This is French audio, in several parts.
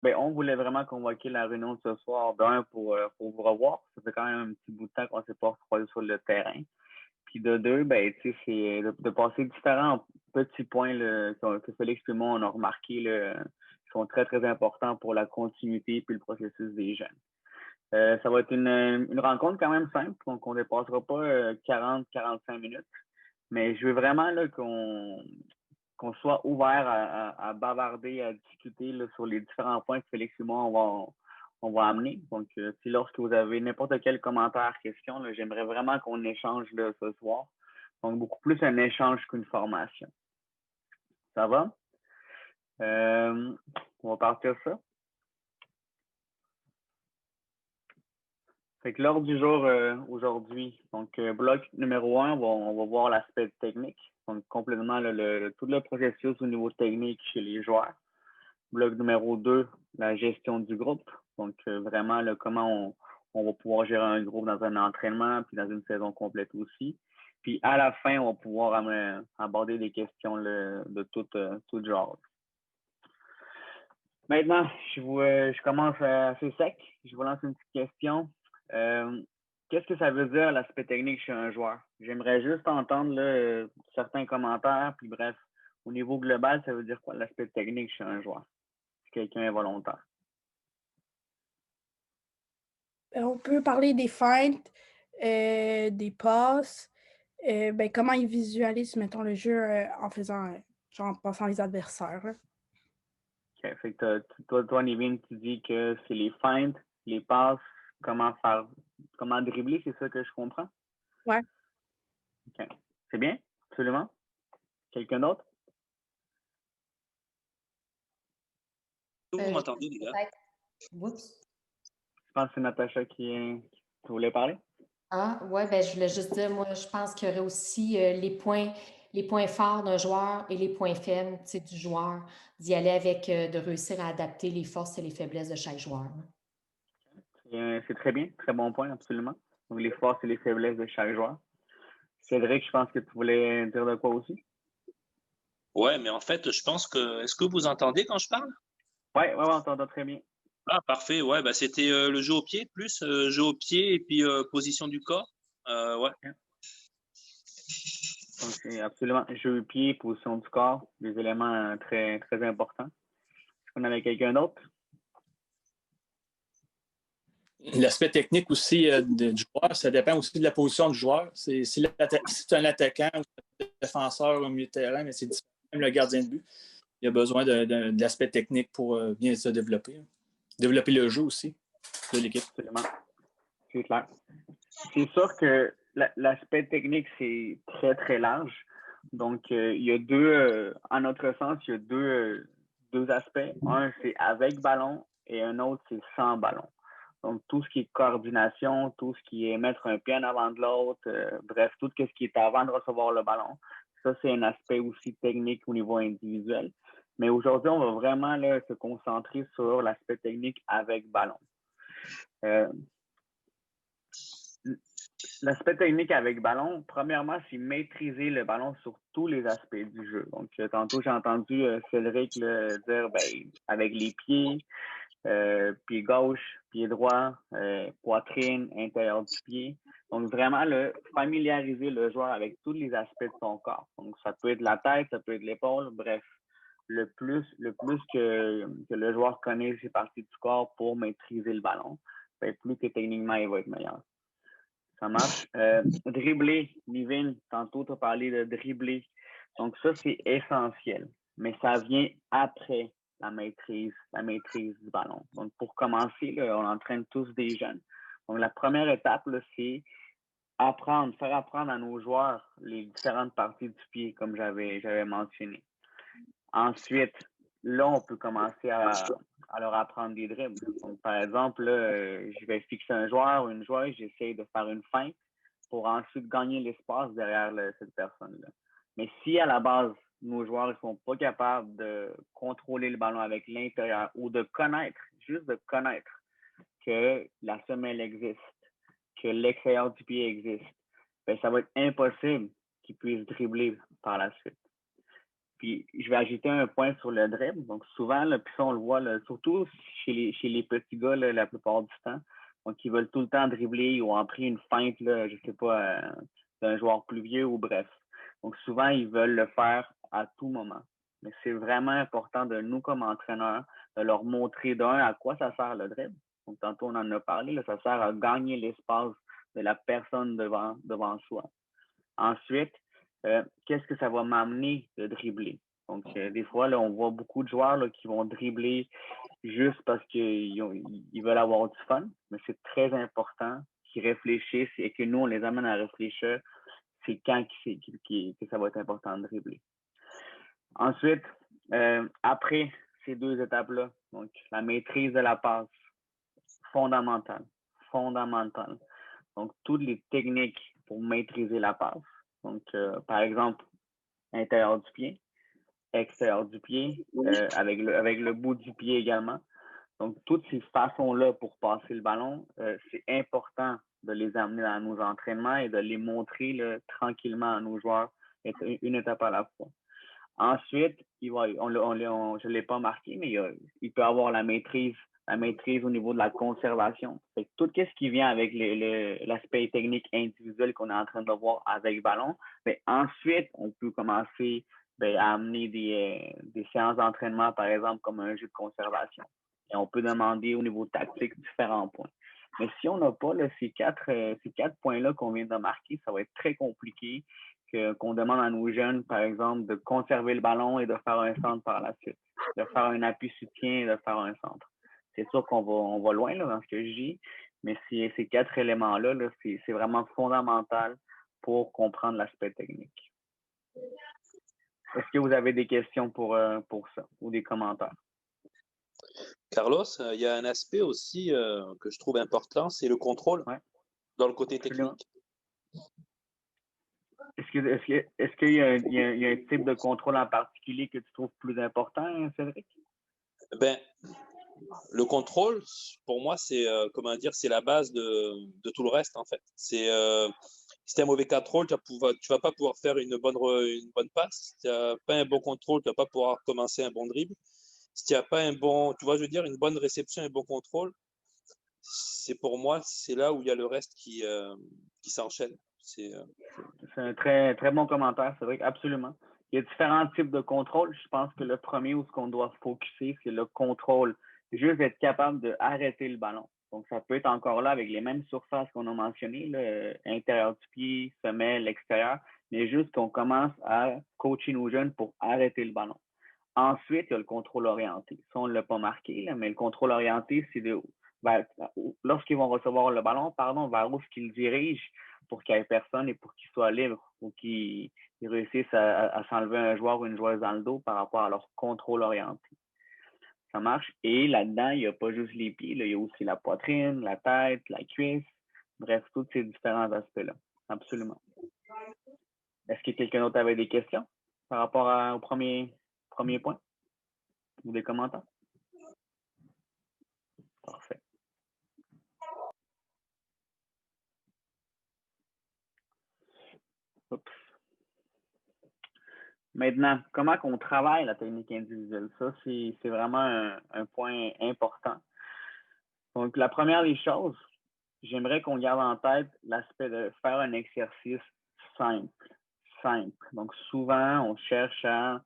Ben, on voulait vraiment convoquer la réunion de ce soir, d'un, pour vous revoir. Ça fait quand même un petit bout de temps qu'on s'est pas retrouvé sur le terrain. Puis de deux, ben, tu sais, c'est de passer différents petits points là, que Félix et moi, on a remarqué là, qui sont très, très importants pour la continuité puis le processus des jeunes. Ça va être une rencontre quand même simple, donc on ne dépassera pas 40-45 minutes. Mais je veux vraiment là, qu'on soit ouvert à bavarder, à discuter là, sur les différents points que Félix et moi, on va amener. Donc, si lorsque vous avez n'importe quel commentaire, question, là, j'aimerais vraiment qu'on échange là, ce soir. Donc, beaucoup plus un échange qu'une formation. Ça va? On va partir ça. Fait que l'ordre du jour aujourd'hui, donc bloc numéro 1, on va voir l'aspect technique. Donc, complètement tout le processus au niveau technique chez les joueurs. Bloc numéro 2, la gestion du groupe. Donc, vraiment, là, comment on va pouvoir gérer un groupe dans un entraînement, puis dans une saison complète aussi. Puis, à la fin, on va pouvoir aborder des questions là, de tout genre. Maintenant, je commence assez sec. Je vous lance une petite question. Qu'est-ce que ça veut dire l'aspect technique chez un joueur? J'aimerais juste entendre là, certains commentaires, puis bref, au niveau global, ça veut dire quoi l'aspect technique chez un joueur? Si quelqu'un est volontaire. On peut parler des feintes, des passes, comment ils visualisent, mettons, le jeu en faisant, genre en passant les adversaires. Là. Okay. Fait que toi, Nivin, tu dis que c'est les feintes, les passes, comment dribbler, c'est ça que je comprends? Ouais. OK. C'est bien? Absolument. Quelqu'un d'autre? Vous m'entendez, les gars? Oups. Je pense que c'est Natacha qui voulait parler. Ah, ouais, ben, je voulais juste dire, moi, je pense qu'il y aurait aussi les points forts d'un joueur et les points faibles, tu sais, du joueur, d'y aller avec, de réussir à adapter les forces et les faiblesses de chaque joueur. C'est très bien, très bon point, absolument. Donc, les forces et les faiblesses de chaque joueur. Cédric, je pense que tu voulais dire de quoi aussi? Ouais, mais en fait, je pense que. Est-ce que vous entendez quand je parle? Ouais, on t'entend très bien. Ah, parfait. Ouais, bah c'était le jeu au pied, plus jeu au pied et puis position du corps. Ouais. Donc, c'est absolument jeu pied, position du corps, des éléments très, très importants. Est-ce qu'on avait quelqu'un d'autre? L'aspect technique aussi du joueur, ça dépend aussi de la position du joueur. Si c'est un attaquant ou un défenseur au milieu de terrain, mais c'est différent. Même le gardien de but, il a besoin de l'aspect technique pour bien se développer. Développer le jeu aussi de l'équipe. Absolument. C'est clair. C'est sûr que l'aspect technique, c'est très, très large. Donc, il y a à notre sens, il y a deux aspects. Un, c'est avec ballon et un autre, c'est sans ballon. Donc, tout ce qui est coordination, tout ce qui est mettre un pied en avant de l'autre, bref, tout ce qui est avant de recevoir le ballon. Ça, c'est un aspect aussi technique au niveau individuel. Mais aujourd'hui, on va vraiment là, se concentrer sur l'aspect technique avec ballon. L'aspect technique avec ballon, premièrement, c'est maîtriser le ballon sur tous les aspects du jeu. Donc, tantôt, j'ai entendu Cédric dire avec les pieds, pied gauche, pied droit, poitrine, intérieur du pied. Donc, vraiment, familiariser le joueur avec tous les aspects de son corps. Donc, ça peut être la tête, ça peut être l'épaule, bref. Le plus que le joueur connaît ses parties du corps pour maîtriser le ballon, ben, plus que techniquement, il va être meilleur. Ça marche. Dribbler, Nivin, tantôt, tu as parlé de dribbler. Donc, ça, c'est essentiel. Mais ça vient après la maîtrise du ballon. Donc, pour commencer, là, on entraîne tous des jeunes. Donc, la première étape, c'est faire apprendre à nos joueurs les différentes parties du pied, comme j'avais mentionné. Ensuite, là, on peut commencer à leur apprendre des dribbles. Donc, par exemple, là, je vais fixer un joueur ou une joueuse, j'essaie de faire une feinte pour ensuite gagner l'espace derrière cette personne-là. Mais si à la base, nos joueurs ne sont pas capables de contrôler le ballon avec l'intérieur ou de connaître, juste de connaître que la semelle existe, que l'extérieur du pied existe, ben, ça va être impossible qu'ils puissent dribbler par la suite. Puis, je vais ajouter un point sur le dribble. Donc, souvent, là, puis ça, on le voit, là, surtout chez les petits gars, là, la plupart du temps. Donc, ils veulent tout le temps dribbler ou en pris une feinte, là, je sais pas, d'un joueur plus vieux ou bref. Donc, souvent, ils veulent le faire à tout moment. Mais c'est vraiment important de nous, comme entraîneurs, de leur montrer à quoi ça sert le dribble. Donc, tantôt, on en a parlé, là, ça sert à gagner l'espace de la personne devant soi. Ensuite, qu'est-ce que ça va m'amener de dribbler? Donc, des fois, là, on voit beaucoup de joueurs là, qui vont dribbler juste parce qu'ils veulent avoir du fun, mais c'est très important qu'ils réfléchissent et que nous, on les amène à réfléchir. C'est quand que ça va être important de dribbler. Ensuite, après ces deux étapes-là, donc la maîtrise de la passe, fondamentale. Donc, toutes les techniques pour maîtriser la passe. Donc, par exemple, intérieur du pied, extérieur du pied, avec le bout du pied également. Donc, toutes ces façons-là pour passer le ballon, c'est important de les amener dans nos entraînements et de les montrer là, tranquillement à nos joueurs, une étape à la fois. Ensuite, je ne l'ai pas marqué, mais il peut avoir la maîtrise au niveau de la conservation. Fait que tout ce qui vient avec l'aspect technique individuel qu'on est en train de voir avec le ballon, mais ensuite, on peut commencer à amener des séances d'entraînement, par exemple, comme un jeu de conservation. Et on peut demander au niveau tactique différents points. Mais si on n'a pas là, ces quatre points-là qu'on vient de marquer, ça va être très compliqué qu'on demande à nos jeunes, par exemple, de conserver le ballon et de faire un centre par la suite, de faire un appui soutien et de faire un centre. C'est sûr on va loin là, dans ce que je dis, mais ces quatre éléments-là, là, c'est vraiment fondamental pour comprendre l'aspect technique. Est-ce que vous avez des questions pour ça ou des commentaires? Carlos, il y a un aspect aussi que je trouve important, c'est le contrôle dans le côté technique. Est-ce qu'il y a un type de contrôle en particulier que tu trouves plus important, Cédric? Ben, le contrôle, pour moi, c'est c'est la base de tout le reste en fait. C'est si tu as un mauvais contrôle, tu vas pas pouvoir faire une bonne passe. Si tu n'as pas un bon contrôle, tu vas pas pouvoir commencer un bon dribble. Si tu n'as pas une bonne réception et un bon contrôle, c'est pour moi, c'est là où il y a le reste qui s'enchaîne. C'est un très, très bon commentaire, c'est vrai, absolument. Il y a différents types de contrôle. Je pense que le premier où ce qu'on doit focuser, c'est le contrôle. Juste être capable d'arrêter le ballon. Donc, ça peut être encore là avec les mêmes surfaces qu'on a mentionnées, là, intérieur du pied, semelle, extérieur, mais juste qu'on commence à coacher nos jeunes pour arrêter le ballon. Ensuite, il y a le contrôle orienté. Ça, on ne l'a pas marqué, là, mais le contrôle orienté, c'est lorsqu'ils vont recevoir le ballon, vers où qu'ils dirigent pour qu'il n'y ait personne et pour qu'ils soient libres ou qu'ils réussissent à s'enlever un joueur ou une joueuse dans le dos par rapport à leur contrôle orienté. Ça marche. Et là-dedans, il n'y a pas juste les pieds, là, il y a aussi la poitrine, la tête, la cuisse, bref, tous ces différents aspects-là. Absolument. Est-ce que quelqu'un d'autre avait des questions par rapport au premier point ou des commentaires? Parfait. Oups. Maintenant, comment qu'on travaille la technique individuelle? Ça, c'est vraiment un point important. Donc, la première des choses, j'aimerais qu'on garde en tête l'aspect de faire un exercice simple. Donc, souvent, on cherche à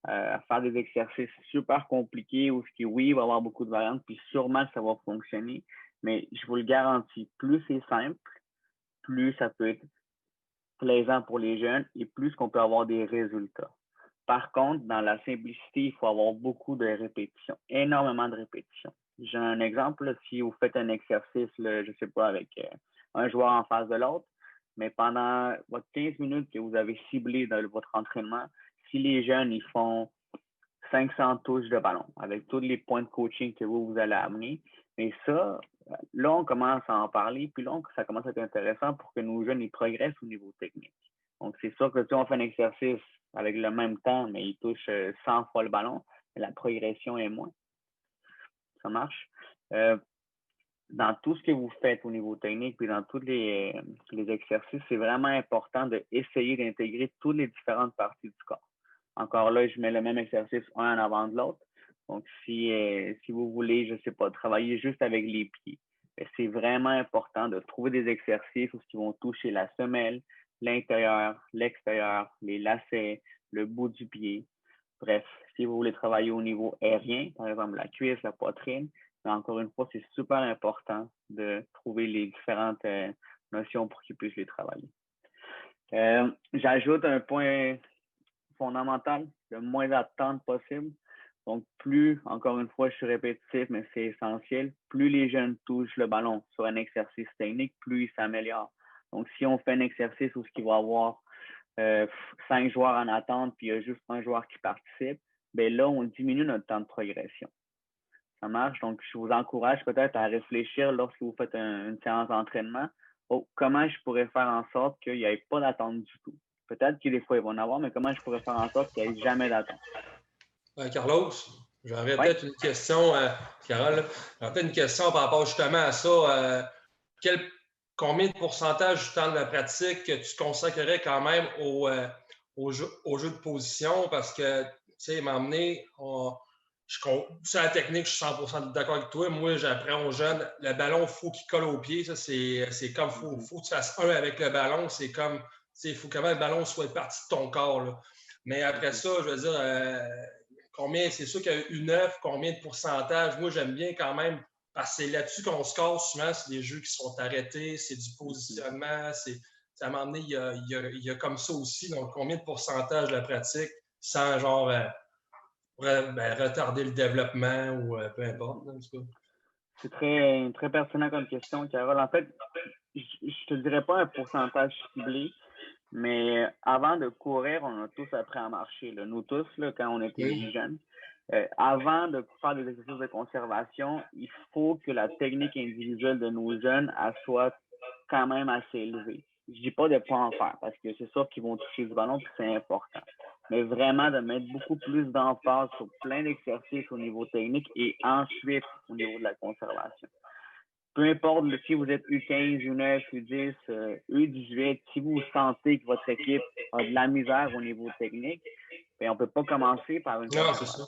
faire des exercices super compliqués où oui, il va y avoir beaucoup de variantes, puis sûrement ça va fonctionner. Mais je vous le garantis, plus c'est simple, plus ça peut être plaisant pour les jeunes et plus qu'on peut avoir des résultats. Par contre, dans la simplicité, il faut avoir beaucoup de répétitions, énormément de répétitions. J'ai un exemple, là, si vous faites un exercice, là, je ne sais pas, avec un joueur en face de l'autre, mais pendant votre 15 minutes que vous avez ciblé dans votre entraînement, si les jeunes ils font 500 touches de ballon avec tous les points de coaching que vous allez amener, et ça, là, on commence à en parler, puis là, ça commence à être intéressant pour que nos jeunes ils progressent au niveau technique. Donc, c'est sûr que si on fait un exercice avec le même temps, mais ils touchent 100 fois le ballon, la progression est moins. Ça marche. Dans tout ce que vous faites au niveau technique, puis dans tous les exercices, c'est vraiment important d'essayer d'intégrer toutes les différentes parties du corps. encore là, je mets le même exercice un en avant de l'autre. Donc, si vous voulez, je ne sais pas, travailler juste avec les pieds, c'est vraiment important de trouver des exercices qui vont toucher la semelle, l'intérieur, l'extérieur, les lacets, le bout du pied. Bref, si vous voulez travailler au niveau aérien, par exemple la cuisse, la poitrine, mais encore une fois, c'est super important de trouver les différentes notions pour qu'ils puissent les travailler. J'ajoute un point fondamental, le moins d'attente possible. Donc, encore une fois, je suis répétitif, mais c'est essentiel, plus les jeunes touchent le ballon sur un exercice technique, plus ils s'améliorent. Donc, si on fait un exercice où il va y avoir 5 joueurs en attente, puis il y a juste un joueur qui participe, bien là, on diminue notre temps de progression. Ça marche. Donc, je vous encourage peut-être à réfléchir lorsque vous faites une séance d'entraînement. Comment je pourrais faire en sorte qu'il n'y ait pas d'attente du tout? Peut-être que des fois, il va en avoir, mais comment je pourrais faire en sorte qu'il n'y ait jamais d'attente? Carlos, j'aurais peut-être une question, Carole, j'aurais peut-être une question par rapport justement à ça. Combien de pourcentage du temps de la pratique que tu consacrerais quand même au jeu de position? Parce que, tu sais, m'emmener, sur la technique, je suis 100% d'accord avec toi. Moi, j'apprends aux jeunes, le ballon, il faut qu'il colle au pied. Ça, c'est comme, faut que tu fasses un avec le ballon. C'est comme, tu sais, il faut que le ballon soit partie de ton corps, là. Mais après ça, je veux dire, combien, c'est sûr qu'il y a une œuvre, combien de pourcentage? Moi, j'aime bien quand même, parce que c'est là-dessus qu'on se casse souvent, c'est des jeux qui sont arrêtés, c'est du positionnement, à un moment donné, il y a comme ça aussi. Donc, combien de pourcentage de la pratique sans genre retarder le développement ou peu importe. C'est très, très pertinent comme question, Carole. En fait, je te dirais pas un pourcentage ciblé, mais avant de courir, on a tous appris à marcher. Là. Nous tous, là, quand on était jeunes, avant de faire des exercices de conservation, il faut que la technique individuelle de nos jeunes soit quand même assez élevée. Je dis pas de pas en faire, parce que c'est sûr qu'ils vont toucher du ballon, puis c'est important. Mais vraiment de mettre beaucoup plus d'emphase sur plein d'exercices au niveau technique et ensuite au niveau de la conservation. Peu importe si vous êtes U15, U9, U10, U18, si vous sentez que votre équipe a de la misère au niveau technique, bien, on ne peut pas commencer par une conservation.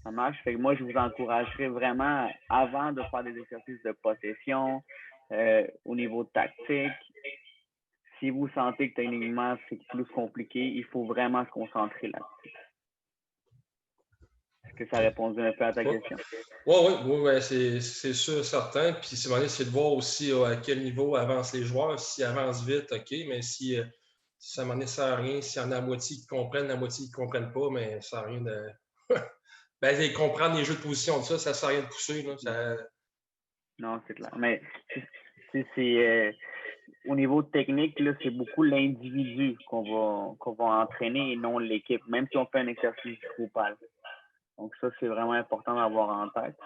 Ça marche. Fait que moi, je vous encouragerais vraiment, avant de faire des exercices de possession, au niveau tactique, si vous sentez que techniquement c'est plus compliqué, il faut vraiment se concentrer là-dessus. Est-ce que ça répond un peu à ta question? Oui, c'est sûr, certain. Puis c'est de voir aussi à quel niveau avancent les joueurs. S'ils avancent vite, OK, mais si ça m'en sert à rien, s'il y en a la moitié qui comprennent, la moitié qui ne comprennent pas, mais ça sert à rien de. Comprendre les jeux de position de ça ne sert à rien de pousser. Là, ça... Non, c'est clair. Mais au niveau technique, là, c'est beaucoup l'individu qu'on va entraîner et non l'équipe, même si on fait un exercice groupal. Donc, ça, c'est vraiment important d'avoir en tête.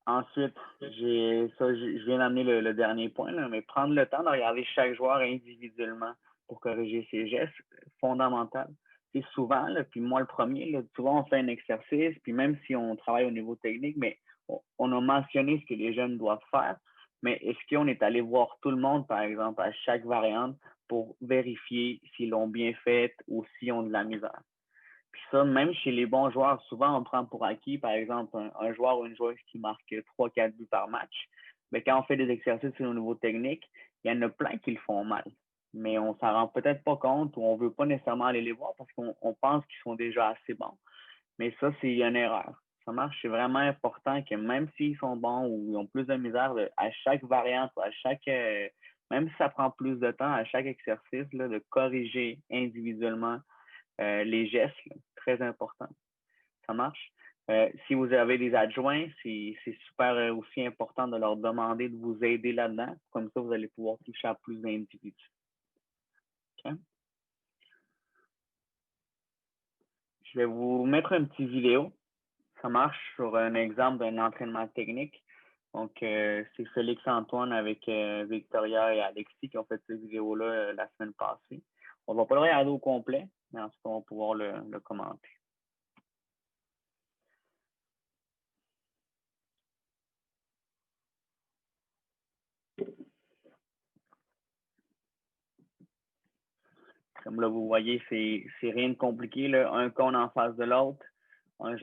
Ensuite, je viens d'amener le dernier point, là, mais prendre le temps de regarder chaque joueur individuellement pour corriger ses gestes, fondamental. C'est souvent, là, puis moi le premier, là, souvent on fait un exercice, puis même si on travaille au niveau technique, mais on a mentionné ce que les jeunes doivent faire, mais est-ce qu'on est allé voir tout le monde, par exemple, à chaque variante pour vérifier s'ils l'ont bien fait ou s'ils ont de la misère? Puis ça, même chez les bons joueurs, souvent on prend pour acquis, par exemple, un joueur ou une joueuse qui marque 3-4 buts par match. Mais quand on fait des exercices au niveau technique, il y en a plein qui le font mal. Mais on s'en rend peut-être pas compte ou on veut pas nécessairement aller les voir parce qu'on pense qu'ils sont déjà assez bons. Mais ça, c'est une erreur. Ça marche, c'est vraiment important que même s'ils sont bons ou ils ont plus de misère, à chaque variante, même si ça prend plus de temps, à chaque exercice, là, de corriger individuellement les gestes, là, très important. Ça marche. Si vous avez des adjoints, c'est super aussi important de leur demander de vous aider là-dedans. Comme ça, vous allez pouvoir toucher à plus d'individus. Okay? Je vais vous mettre un petit vidéo. Ça marche sur un exemple d'un entraînement technique. Donc, c'est Félix-Antoine avec Victoria et Alexis qui ont fait cette vidéo-là la semaine passée. On ne va pas le regarder au complet, mais ensuite, on va pouvoir le commenter. Comme là, vous voyez, c'est rien de compliqué, là. Un cône en face de l'autre.